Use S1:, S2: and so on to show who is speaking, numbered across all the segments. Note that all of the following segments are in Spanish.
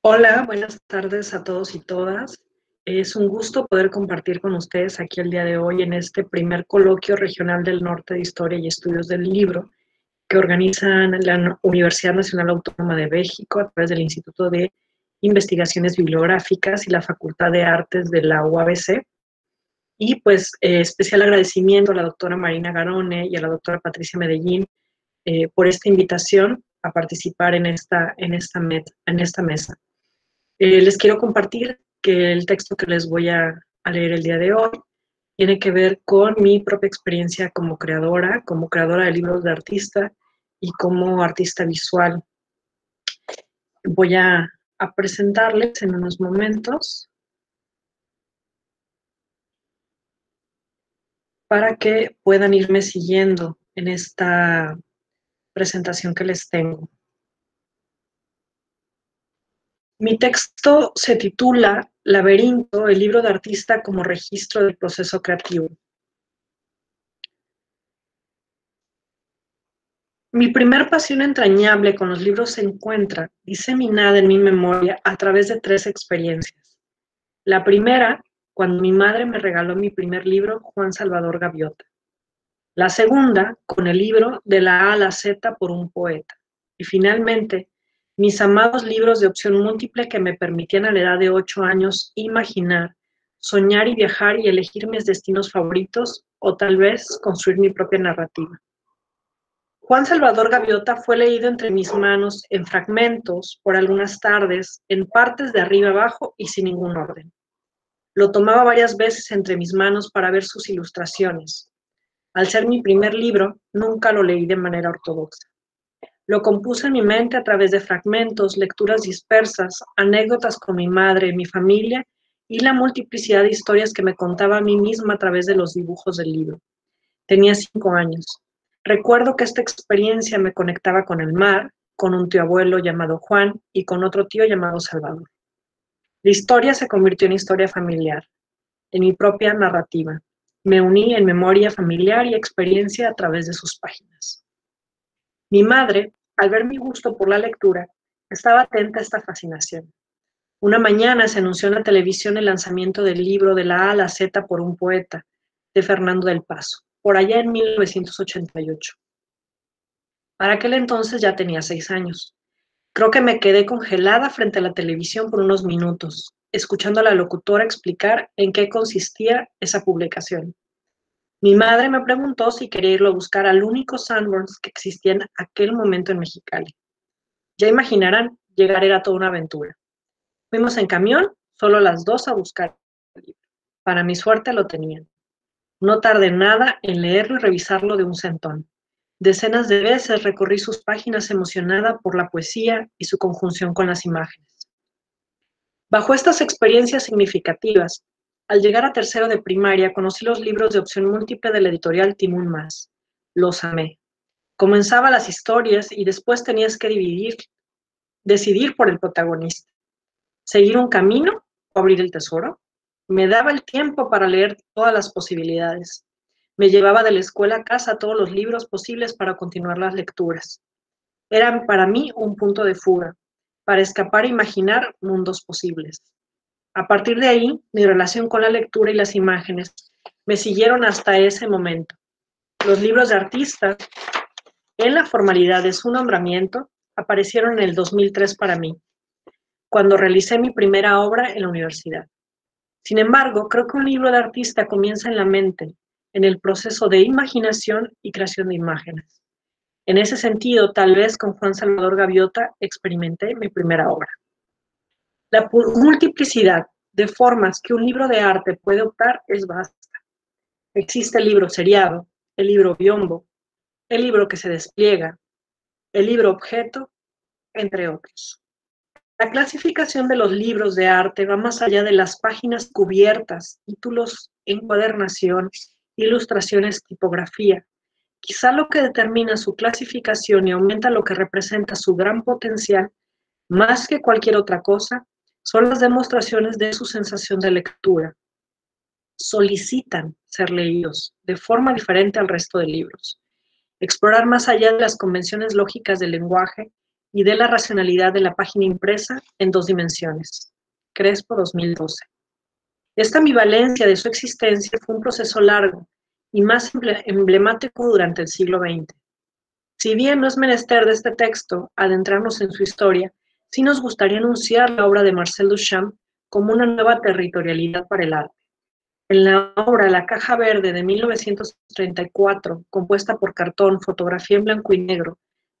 S1: Hola, buenas tardes a todos y todas. Es un gusto poder compartir con ustedes aquí el día de hoy en este primer coloquio regional del Norte de Historia y Estudios del Libro que organizan la Universidad Nacional Autónoma de México a través del Instituto de Investigaciones Bibliográficas y la Facultad de Artes de la UABC. Y pues especial agradecimiento a la doctora Marina Garone y a la doctora Patricia Medellín por esta invitación a participar en esta mesa. Les quiero compartir que el texto que les voy a leer el día de hoy tiene que ver con mi propia experiencia como creadora de libros de artista y como artista visual. Voy a presentarles en unos momentos para que puedan irme siguiendo en esta presentación que les tengo. Mi texto se titula Laberinto, el libro de artista como registro del proceso creativo. Mi primer pasión entrañable con los libros se encuentra diseminada en mi memoria a través de tres experiencias. La primera, cuando mi madre me regaló mi primer libro, Juan Salvador Gaviota. La segunda, con el libro De la A a la Z por un poeta. Y finalmente, mis amados libros de opción múltiple que me permitían a la edad de 8 años imaginar, soñar y viajar y elegir mis destinos favoritos o tal vez construir mi propia narrativa. Juan Salvador Gaviota fue leído entre mis manos en fragmentos por algunas tardes, en partes de arriba abajo y sin ningún orden. Lo tomaba varias veces entre mis manos para ver sus ilustraciones. Al ser mi primer libro, nunca lo leí de manera ortodoxa. Lo compuse en mi mente a través de fragmentos, lecturas dispersas, anécdotas con mi madre, mi familia y la multiplicidad de historias que me contaba a mí misma a través de los dibujos del libro. Tenía 5 años. Recuerdo que esta experiencia me conectaba con el mar, con un tío abuelo llamado Juan y con otro tío llamado Salvador. La historia se convirtió en historia familiar, en mi propia narrativa. Me uní en memoria familiar y experiencia a través de sus páginas. Mi madre, al ver mi gusto por la lectura, estaba atenta a esta fascinación. Una mañana se anunció en la televisión el lanzamiento del libro De la A a la Z por un poeta, de Fernando del Paso, por allá en 1988. Para aquel entonces ya tenía 6 años. Creo que me quedé congelada frente a la televisión por unos minutos, escuchando a la locutora explicar en qué consistía esa publicación. Mi madre me preguntó si quería irlo a buscar al único Sanborns que existía en aquel momento en Mexicali. Ya imaginarán, llegar era toda una aventura. Fuimos en camión, solo las dos a buscar el libro. Para mi suerte lo tenían. No tardé nada en leerlo y revisarlo de un centón. Decenas de veces recorrí sus páginas emocionada por la poesía y su conjunción con las imágenes. Bajo estas experiencias significativas, al llegar a tercero de primaria, conocí los libros de opción múltiple de la editorial Timún Más. Los amé. Comenzaba las historias y después tenías que decidir por el protagonista. ¿Seguir un camino o abrir el tesoro? Me daba el tiempo para leer todas las posibilidades. Me llevaba de la escuela a casa todos los libros posibles para continuar las lecturas. Eran para mí un punto de fuga, para escapar e imaginar mundos posibles. A partir de ahí, mi relación con la lectura y las imágenes me siguieron hasta ese momento. Los libros de artista, en la formalidad de su nombramiento, aparecieron en el 2003 para mí, cuando realicé mi primera obra en la universidad. Sin embargo, creo que un libro de artista comienza en la mente, en el proceso de imaginación y creación de imágenes. En ese sentido, tal vez con Juan Salvador Gaviota experimenté mi primera obra. La multiplicidad de formas que un libro de arte puede optar es vasta. Existe el libro seriado, el libro biombo, el libro que se despliega, el libro objeto, entre otros. La clasificación de los libros de arte va más allá de las páginas cubiertas, títulos, encuadernación, ilustraciones, tipografía. Quizá lo que determina su clasificación y aumenta lo que representa su gran potencial, más que cualquier otra cosa, son las demostraciones de su sensación de lectura. Solicitan ser leídos de forma diferente al resto de libros. Explorar más allá de las convenciones lógicas del lenguaje y de la racionalidad de la página impresa en 2 dimensiones. Crespo, 2012. Esta ambivalencia de su existencia fue un proceso largo y más emblemático durante el siglo XX. Si bien no es menester de este texto adentrarnos en su historia, sí nos gustaría anunciar la obra de Marcel Duchamp como una nueva territorialidad para el arte. En la obra La Caja Verde de 1934, compuesta por cartón, fotografía en blanco y negro,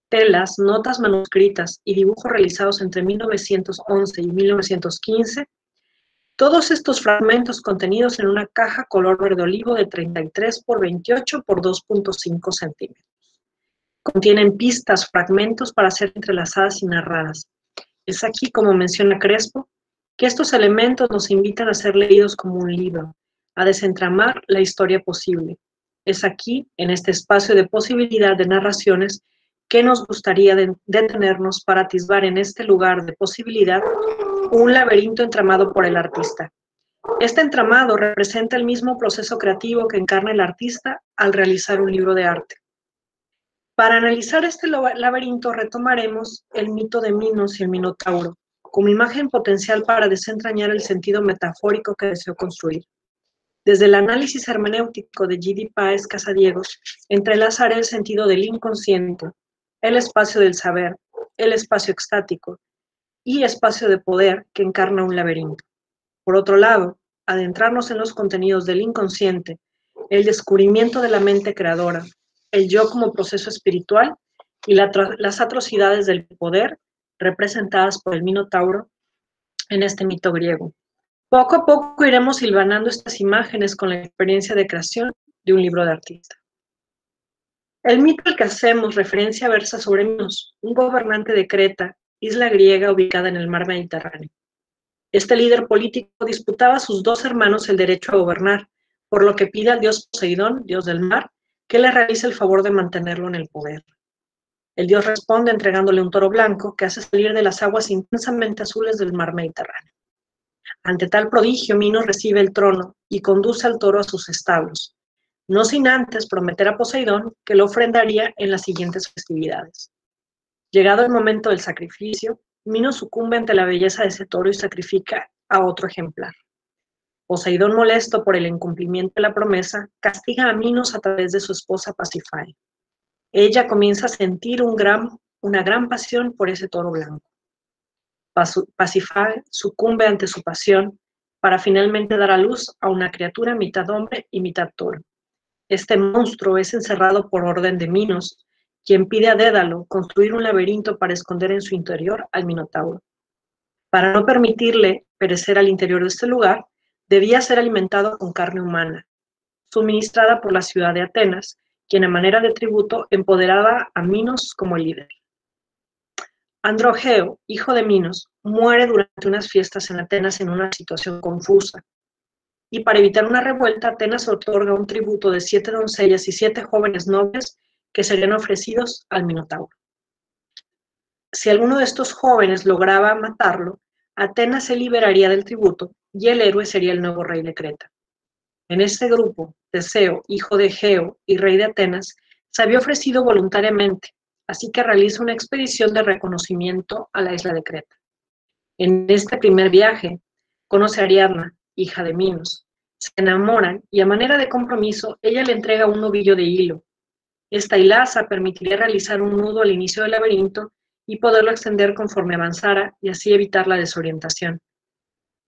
S1: telas, notas manuscritas y dibujos realizados entre 1911 y 1915, todos estos fragmentos contenidos en una caja color verde olivo de 33 por 28 por 2.5 centímetros. Contienen pistas, fragmentos para ser entrelazadas y narradas. Es aquí, como menciona Crespo, que estos elementos nos invitan a ser leídos como un libro, a desentramar la historia posible. Es aquí, en este espacio de posibilidad de narraciones, que nos gustaría detenernos para atisbar en este lugar de posibilidad un laberinto entramado por el artista. Este entramado representa el mismo proceso creativo que encarna el artista al realizar un libro de arte. Para analizar este laberinto retomaremos el mito de Minos y el Minotauro, como imagen potencial para desentrañar el sentido metafórico que deseo construir. Desde el análisis hermenéutico de G. D. Páez Casadiegos, entrelazaré el sentido del inconsciente, el espacio del saber, el espacio extático y espacio de poder que encarna un laberinto. Por otro lado, adentrarnos en los contenidos del inconsciente, el descubrimiento de la mente creadora, el yo como proceso espiritual y las atrocidades del poder representadas por el Minotauro en este mito griego. Poco a poco iremos hilvanando estas imágenes con la experiencia de creación de un libro de artista. El mito al que hacemos referencia versa sobre Minos, un gobernante de Creta, isla griega ubicada en el mar Mediterráneo. Este líder político disputaba a sus 2 hermanos el derecho a gobernar, por lo que pide al dios Poseidón, dios del mar, que le realice el favor de mantenerlo en el poder. El dios responde entregándole un toro blanco que hace salir de las aguas intensamente azules del mar Mediterráneo. Ante tal prodigio, Minos recibe el trono y conduce al toro a sus establos, no sin antes prometer a Poseidón que lo ofrendaría en las siguientes festividades. Llegado el momento del sacrificio, Minos sucumbe ante la belleza de ese toro y sacrifica a otro ejemplar. Poseidón, molesto por el incumplimiento de la promesa, castiga a Minos a través de su esposa Pasífae. Ella comienza a sentir una gran pasión por ese toro blanco. Pasífae sucumbe ante su pasión para finalmente dar a luz a una criatura mitad hombre y mitad toro. Este monstruo es encerrado por orden de Minos, quien pide a Dédalo construir un laberinto para esconder en su interior al Minotauro. Para no permitirle perecer al interior de este lugar, debía ser alimentado con carne humana, suministrada por la ciudad de Atenas, quien a manera de tributo empoderaba a Minos como líder. Androgeo, hijo de Minos, muere durante unas fiestas en Atenas en una situación confusa. Y para evitar una revuelta, Atenas otorga un tributo de 7 doncellas y 7 jóvenes nobles que serían ofrecidos al Minotauro. Si alguno de estos jóvenes lograba matarlo, Atenas se liberaría del tributo y el héroe sería el nuevo rey de Creta. En este grupo, Teseo, hijo de Egeo y rey de Atenas, se había ofrecido voluntariamente, así que realiza una expedición de reconocimiento a la isla de Creta. En este primer viaje, conoce a Ariadna, hija de Minos. Se enamoran y a manera de compromiso, ella le entrega un ovillo de hilo. Esta hilaza permitiría realizar un nudo al inicio del laberinto y poderlo extender conforme avanzara y así evitar la desorientación.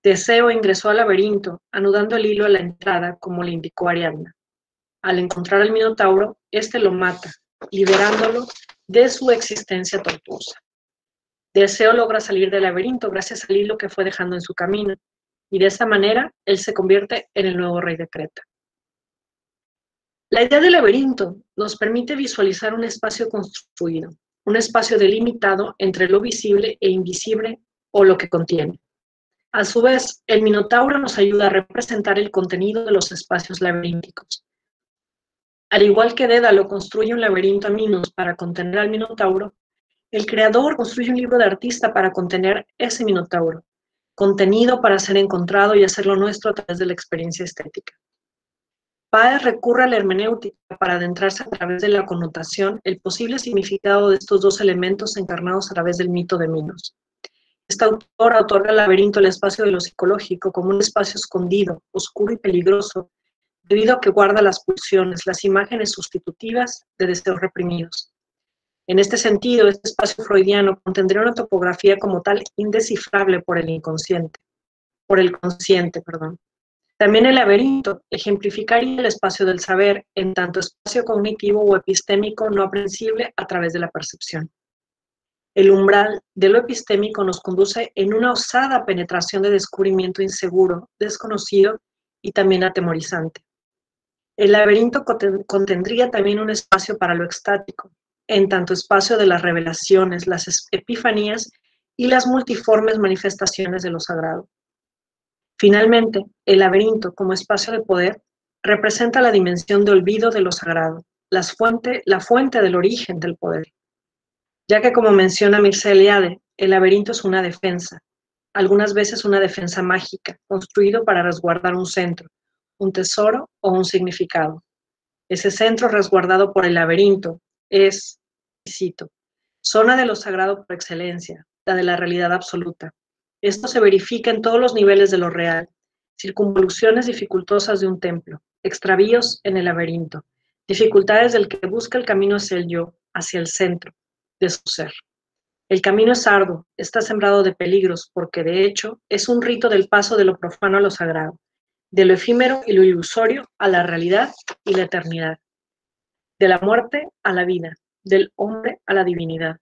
S1: Teseo ingresó al laberinto, anudando el hilo a la entrada, como le indicó Ariadna. Al encontrar al Minotauro, este lo mata, liberándolo de su existencia tortuosa. Teseo logra salir del laberinto gracias al hilo que fue dejando en su camino, y de esta manera él se convierte en el nuevo rey de Creta. La idea del laberinto nos permite visualizar un espacio construido, un espacio delimitado entre lo visible e invisible o lo que contiene. A su vez, el Minotauro nos ayuda a representar el contenido de los espacios laberínticos. Al igual que Dédalo construye un laberinto a Minos para contener al Minotauro, el creador construye un libro de artista para contener ese Minotauro, contenido para ser encontrado y hacerlo nuestro a través de la experiencia estética. Páez recurre a la hermenéutica para adentrarse a través de la connotación, el posible significado de estos dos elementos encarnados a través del mito de Minos. Esta autora otorga al laberinto el espacio de lo psicológico como un espacio escondido, oscuro y peligroso, debido a que guarda las pulsiones, las imágenes sustitutivas de deseos reprimidos. En este sentido, este espacio freudiano contendría una topografía como tal indescifrable por el consciente. También el laberinto ejemplificaría el espacio del saber, en tanto espacio cognitivo o epistémico no aprensible a través de la percepción. El umbral de lo epistémico nos conduce en una osada penetración de descubrimiento inseguro, desconocido y también atemorizante. El laberinto contendría también un espacio para lo extático, en tanto espacio de las revelaciones, las epifanías y las multiformes manifestaciones de lo sagrado. Finalmente, el laberinto, como espacio de poder, representa la dimensión de olvido de lo sagrado, la fuente del origen del poder. Ya que, como menciona Mircea Eliade, el laberinto es una defensa, algunas veces una defensa mágica, construido para resguardar un centro, un tesoro o un significado. Ese centro resguardado por el laberinto es, y cito, zona de lo sagrado por excelencia, la de la realidad absoluta. Esto se verifica en todos los niveles de lo real, circunvoluciones dificultosas de un templo, extravíos en el laberinto, dificultades del que busca el camino hacia el yo, hacia el centro de su ser. El camino es arduo, está sembrado de peligros, porque de hecho es un rito del paso de lo profano a lo sagrado, de lo efímero y lo ilusorio a la realidad y la eternidad, de la muerte a la vida, del hombre a la divinidad.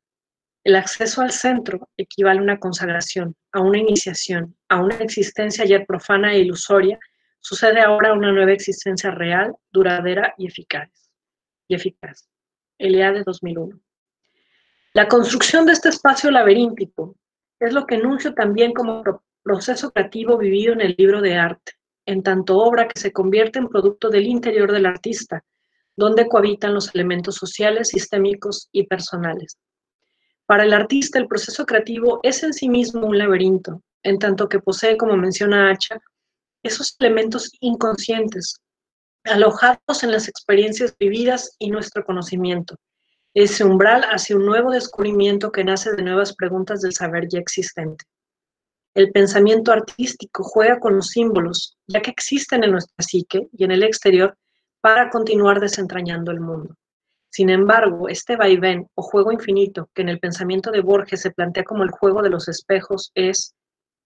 S1: El acceso al centro equivale a una consagración, a una iniciación, a una existencia ayer profana e ilusoria. Sucede ahora una nueva existencia real, duradera y eficaz. Eliade 2001. La construcción de este espacio laberíntico es lo que enuncio también como proceso creativo vivido en el libro de arte, en tanto obra que se convierte en producto del interior del artista, donde cohabitan los elementos sociales, sistémicos y personales. Para el artista, el proceso creativo es en sí mismo un laberinto, en tanto que posee, como menciona Hacha, esos elementos inconscientes, alojados en las experiencias vividas y nuestro conocimiento, ese umbral hacia un nuevo descubrimiento que nace de nuevas preguntas del saber ya existente. El pensamiento artístico juega con los símbolos, ya que existen en nuestra psique y en el exterior, para continuar desentrañando el mundo. Sin embargo, este vaivén o juego infinito que en el pensamiento de Borges se plantea como el juego de los espejos es,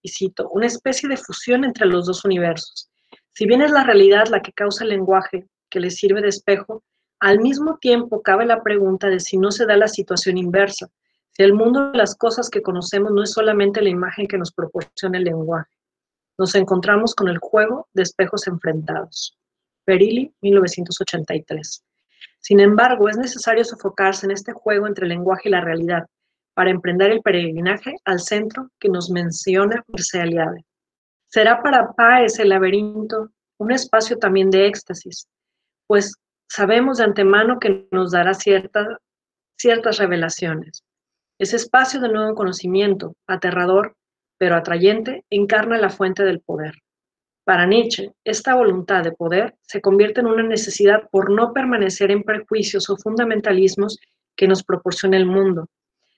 S1: y cito, una especie de fusión entre los dos universos. Si bien es la realidad la que causa el lenguaje que le sirve de espejo, al mismo tiempo cabe la pregunta de si no se da la situación inversa, si el mundo de las cosas que conocemos no es solamente la imagen que nos proporciona el lenguaje. Nos encontramos con el juego de espejos enfrentados. Perilli, 1983. Sin embargo, es necesario sofocarse en este juego entre el lenguaje y la realidad para emprender el peregrinaje al centro que nos menciona Mircea Eliade. Será para Páez el laberinto un espacio también de éxtasis, pues sabemos de antemano que nos dará ciertas revelaciones. Ese espacio de nuevo conocimiento, aterrador, pero atrayente, encarna la fuente del poder. Para Nietzsche, esta voluntad de poder se convierte en una necesidad por no permanecer en prejuicios o fundamentalismos que nos proporciona el mundo,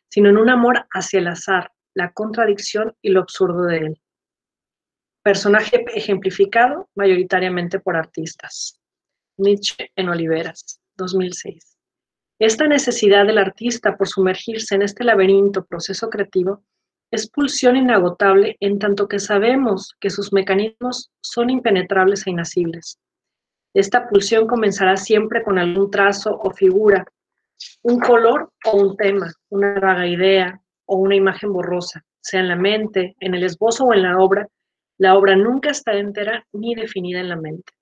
S1: sino en un amor hacia el azar, la contradicción y lo absurdo de él. Personaje ejemplificado mayoritariamente por artistas. Nietzsche en Oliveras, 2006. Esta necesidad del artista por sumergirse en este laberinto proceso creativo es pulsión inagotable en tanto que sabemos que sus mecanismos son impenetrables e inacibles. Esta pulsión comenzará siempre con algún trazo o figura, un color o un tema, una vaga idea o una imagen borrosa, sea en la mente, en el esbozo o en la obra nunca está entera ni definida en la mente.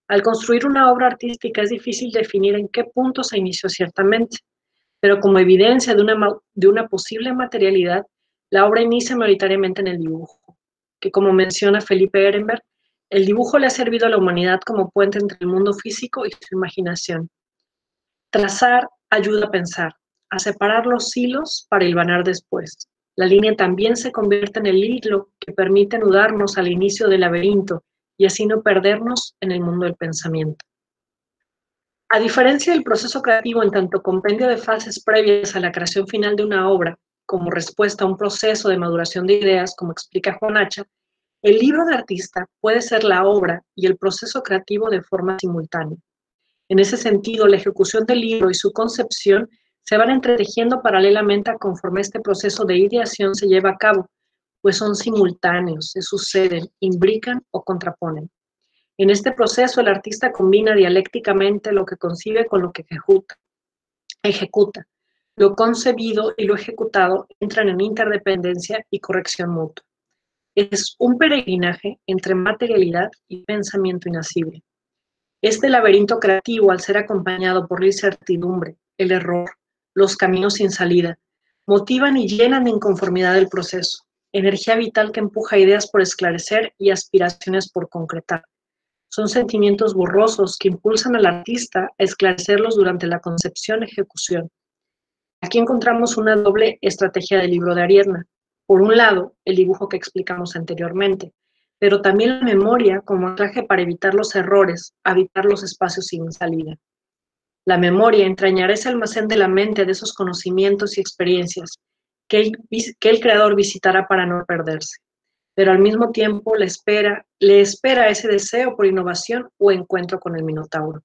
S1: Al construir una obra artística es difícil definir en qué punto se inició ciertamente, pero como evidencia de una posible materialidad, la obra inicia mayoritariamente en el dibujo, que como menciona Felipe Ehrenberg, el dibujo le ha servido a la humanidad como puente entre el mundo físico y su imaginación. Trazar ayuda a pensar, a separar los hilos para hilvanar después. La línea también se convierte en el hilo que permite anudarnos al inicio del laberinto y así no perdernos en el mundo del pensamiento. A diferencia del proceso creativo en tanto compendio de fases previas a la creación final de una obra, como respuesta a un proceso de maduración de ideas, como explica Juan Hacha, el libro de artista puede ser la obra y el proceso creativo de forma simultánea. En ese sentido, la ejecución del libro y su concepción se van entretejiendo paralelamente conforme este proceso de ideación se lleva a cabo, pues son simultáneos, se suceden, imbrican o contraponen. En este proceso, el artista combina dialécticamente lo que concibe con lo que ejecuta. Lo concebido y lo ejecutado entran en interdependencia y corrección mutua. Es un peregrinaje entre materialidad y pensamiento inacible. Este laberinto creativo, al ser acompañado por la incertidumbre, el error, los caminos sin salida, motivan y llenan de inconformidad el proceso, energía vital que empuja ideas por esclarecer y aspiraciones por concretar. Son sentimientos borrosos que impulsan al artista a esclarecerlos durante la concepción-ejecución. Aquí encontramos una doble estrategia del libro de Ariadna. Por un lado, el dibujo que explicamos anteriormente, pero también la memoria como anclaje para evitar los errores, habitar los espacios sin salida. La memoria entrañará ese almacén de la mente de esos conocimientos y experiencias que el creador visitará para no perderse, pero al mismo tiempo le espera ese deseo por innovación o encuentro con el Minotauro.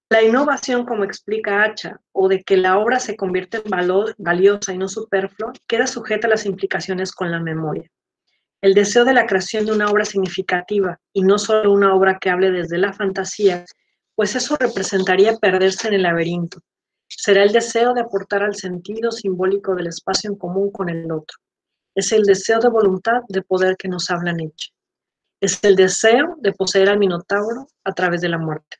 S1: La innovación, como explica Hacha, o de que la obra se convierte en valiosa y no superflua, queda sujeta a las implicaciones con la memoria. El deseo de la creación de una obra significativa y no solo una obra que hable desde la fantasía, pues eso representaría perderse en el laberinto. Será el deseo de aportar al sentido simbólico del espacio en común con el otro. Es el deseo de voluntad de poder que nos habla Nietzsche. Es el deseo de poseer al Minotauro a través de la muerte.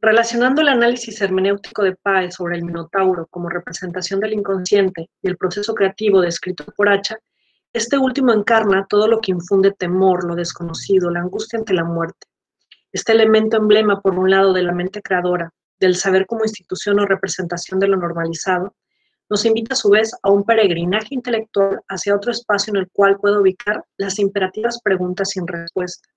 S1: Relacionando el análisis hermenéutico de Páez sobre el Minotauro como representación del inconsciente y el proceso creativo descrito por Hacha, este último encarna todo lo que infunde temor, lo desconocido, la angustia ante la muerte. Este elemento emblema, por un lado, de la mente creadora, del saber como institución o representación de lo normalizado, nos invita a su vez a un peregrinaje intelectual hacia otro espacio en el cual puedo ubicar las imperativas preguntas sin respuesta.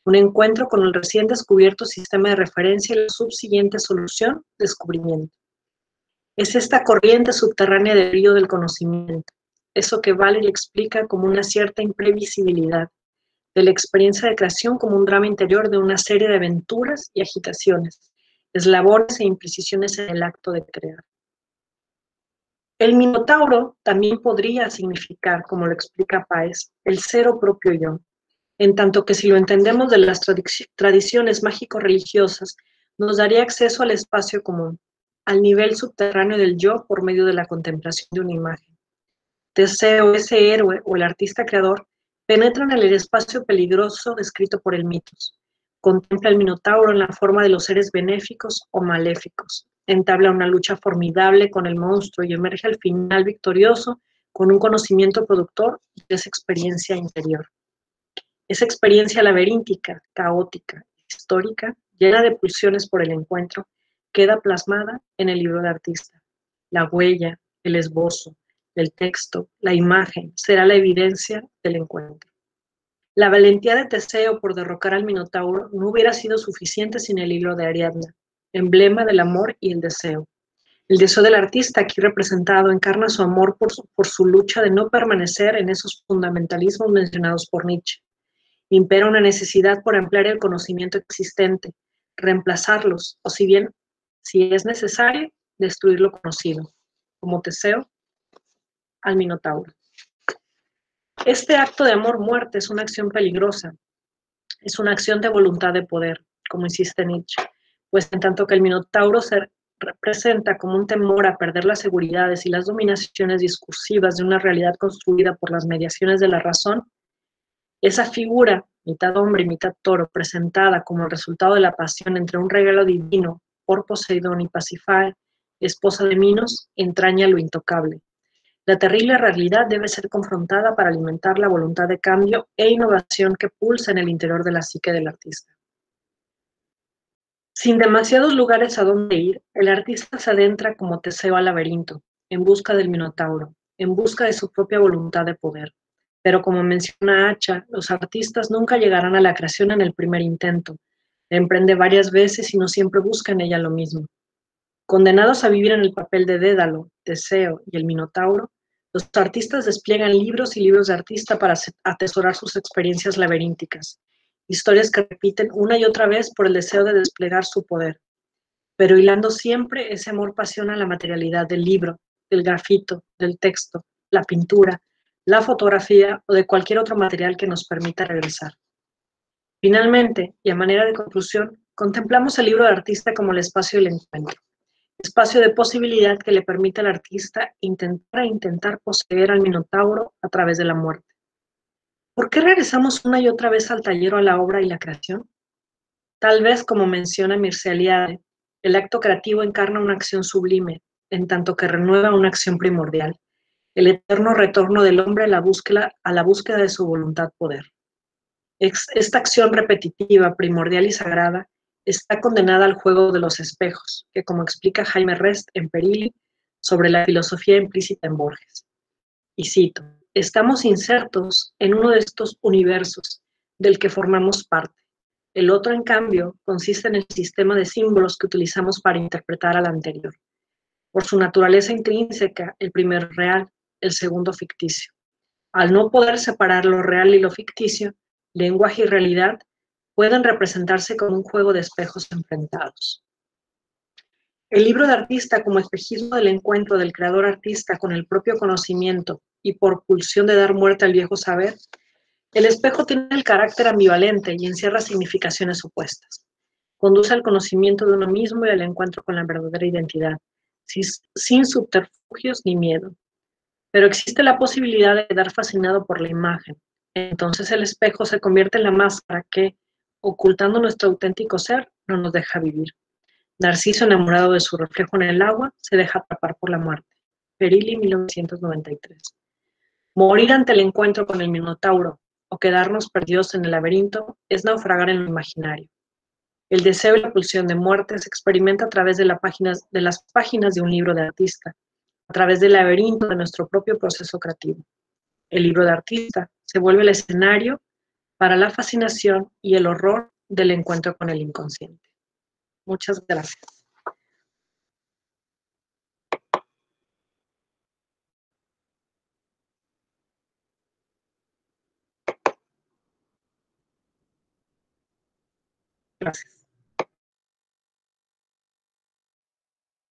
S1: Un encuentro con el recién descubierto sistema de referencia y la subsiguiente solución, descubrimiento. Es esta corriente subterránea del río del conocimiento, eso que Valery explica como una cierta imprevisibilidad, de la experiencia de creación como un drama interior de una serie de aventuras y agitaciones, eslabones e imprecisiones en el acto de crear. El Minotauro también podría significar, como lo explica Páez, el cero propio yo, en tanto que si lo entendemos de las tradiciones mágico-religiosas, nos daría acceso al espacio común, al nivel subterráneo del yo por medio de la contemplación de una imagen. Teseo, ese héroe o el artista creador, penetra en el espacio peligroso descrito por el mitos. Contempla el Minotauro en la forma de los seres benéficos o maléficos. Entabla una lucha formidable con el monstruo y emerge al final victorioso con un conocimiento productor y esa experiencia interior. Esa experiencia laberíntica, caótica, histórica, llena de pulsiones por el encuentro, queda plasmada en el libro de artista. La huella, el esbozo, el texto, la imagen, será la evidencia del encuentro. La valentía de Teseo por derrocar al Minotauro no hubiera sido suficiente sin el libro de Ariadna, emblema del amor y el deseo. El deseo del artista, aquí representado, encarna su amor por su lucha de no permanecer en esos fundamentalismos mencionados por Nietzsche. Impera una necesidad por ampliar el conocimiento existente, reemplazarlos, o si es necesario, destruir lo conocido, como Teseo al Minotauro. Este acto de amor-muerte es una acción peligrosa, es una acción de voluntad de poder, como insiste Nietzsche, pues en tanto que el Minotauro se representa como un temor a perder las seguridades y las dominaciones discursivas de una realidad construida por las mediaciones de la razón, esa figura, mitad hombre y mitad toro, presentada como el resultado de la pasión entre un regalo divino por Poseidón y Pasífae, esposa de Minos, entraña lo intocable. La terrible realidad debe ser confrontada para alimentar la voluntad de cambio e innovación que pulsa en el interior de la psique del artista. Sin demasiados lugares a donde ir, el artista se adentra como Teseo al laberinto, en busca del Minotauro, en busca de su propia voluntad de poder. Pero como menciona Hacha, los artistas nunca llegarán a la creación en el primer intento. La emprende varias veces y no siempre busca en ella lo mismo. Condenados a vivir en el papel de Dédalo, Teseo y el Minotauro, los artistas despliegan libros y libros de artista para atesorar sus experiencias laberínticas, historias que repiten una y otra vez por el deseo de desplegar su poder, pero hilando siempre ese amor-pasión a la materialidad del libro, del grafito, del texto, la pintura, la fotografía o de cualquier otro material que nos permita regresar. Finalmente, y a manera de conclusión, contemplamos el libro de artista como el espacio del encuentro, espacio de posibilidad que le permite al artista intentar poseer al Minotauro a través de la muerte. ¿Por qué regresamos una y otra vez al taller o a la obra y la creación? Tal vez, como menciona Mircea Eliade, el acto creativo encarna una acción sublime, en tanto que renueva una acción primordial, el eterno retorno del hombre a la búsqueda de su voluntad-poder. Esta acción repetitiva, primordial y sagrada está condenada al juego de los espejos, que como explica Jaime Rest en Perilli sobre la filosofía implícita en Borges. Y cito, estamos insertos en uno de estos universos del que formamos parte. El otro, en cambio, consiste en el sistema de símbolos que utilizamos para interpretar al anterior. Por su naturaleza intrínseca, el primero real, el segundo ficticio. Al no poder separar lo real y lo ficticio, lenguaje y realidad pueden representarse como un juego de espejos enfrentados. El libro de artista como espejismo del encuentro del creador artista con el propio conocimiento y por pulsión de dar muerte al viejo saber, el espejo tiene el carácter ambivalente y encierra significaciones opuestas. Conduce al conocimiento de uno mismo y al encuentro con la verdadera identidad, sin subterfugios ni miedo. Pero existe la posibilidad de quedar fascinado por la imagen. Entonces el espejo se convierte en la máscara que, ocultando nuestro auténtico ser, no nos deja vivir. Narciso, enamorado de su reflejo en el agua, se deja atrapar por la muerte. Perilli, 1993. Morir ante el encuentro con el Minotauro o quedarnos perdidos en el laberinto es naufragar en lo imaginario. El deseo y la pulsión de muerte se experimenta a través de las páginas de un libro de artista, a través del laberinto de nuestro propio proceso creativo. El libro de artista se vuelve el escenario para la fascinación y el horror del encuentro con el inconsciente. Muchas gracias. Gracias.